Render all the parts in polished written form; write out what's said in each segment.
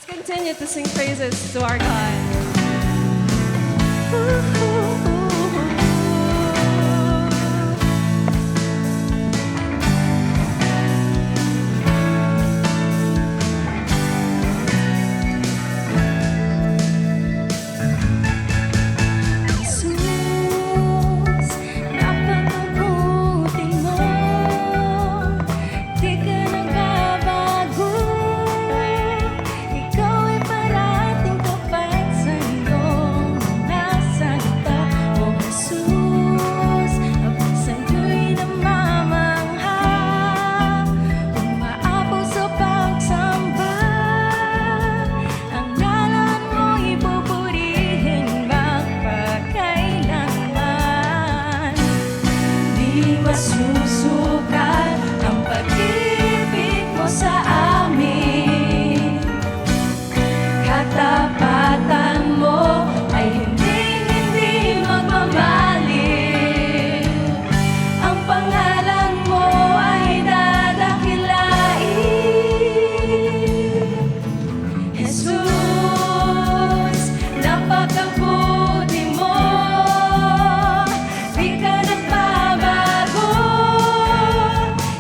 continue to sing praises to our God. Masusukat ang pag-ibig mo sa amin. Katapatan mo ay hindi magmamaling. Ang pangalan mo ay dadakilain. Jesus, napakabuti mo. Di ka nagbabago.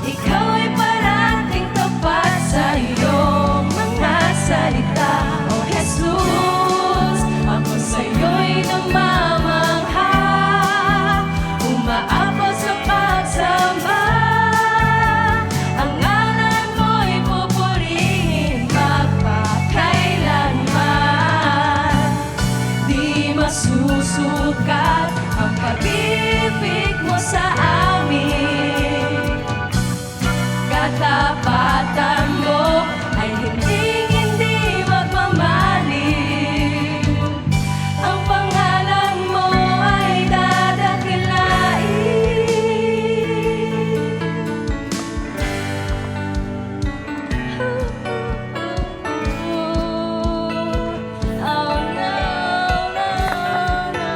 Ikaw ay parating tapat sa iyong mga salita. Oh Jesus, ako sa'yo'y namamangha. Umaapaw sa pagsamba. Ang ngalan mo'y pupurihin magpakailanman. Di masusukat ang pag-ibig mo sa amin. Katapatan mo ay hindi magmamaling. Ang pangalan mo ay dadakilain. Oh no, no, no.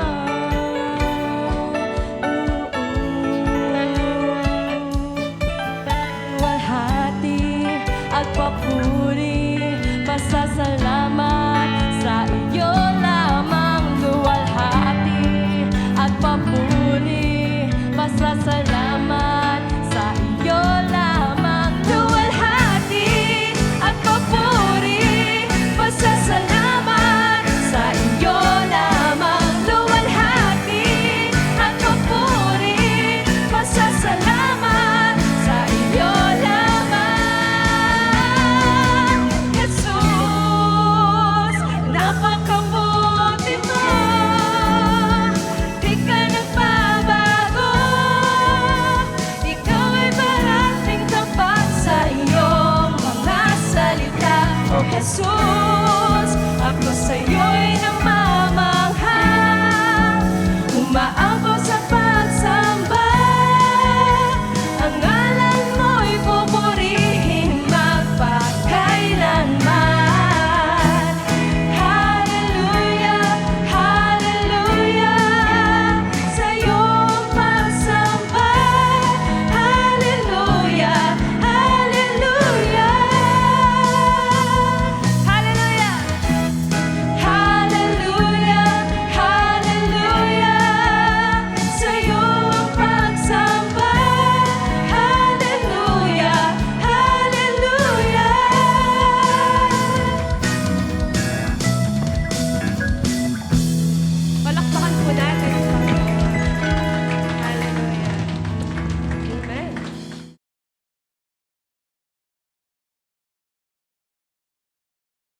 Walhati at papuri, pasasalamat sa iyo lamang. Luwalhati at papuri, pasasalamat sa iyo lamang. Luwalhati at papuri, pasasalamat sa iyo lamang. Luwalhati at papuri, pasasalamat sa iyo lamang. Jesus, napakabuti mo. Di ka nagbabago. Ikaw ay parating tapat sa iyong mga salita. Oh Jesus, ako sa'yo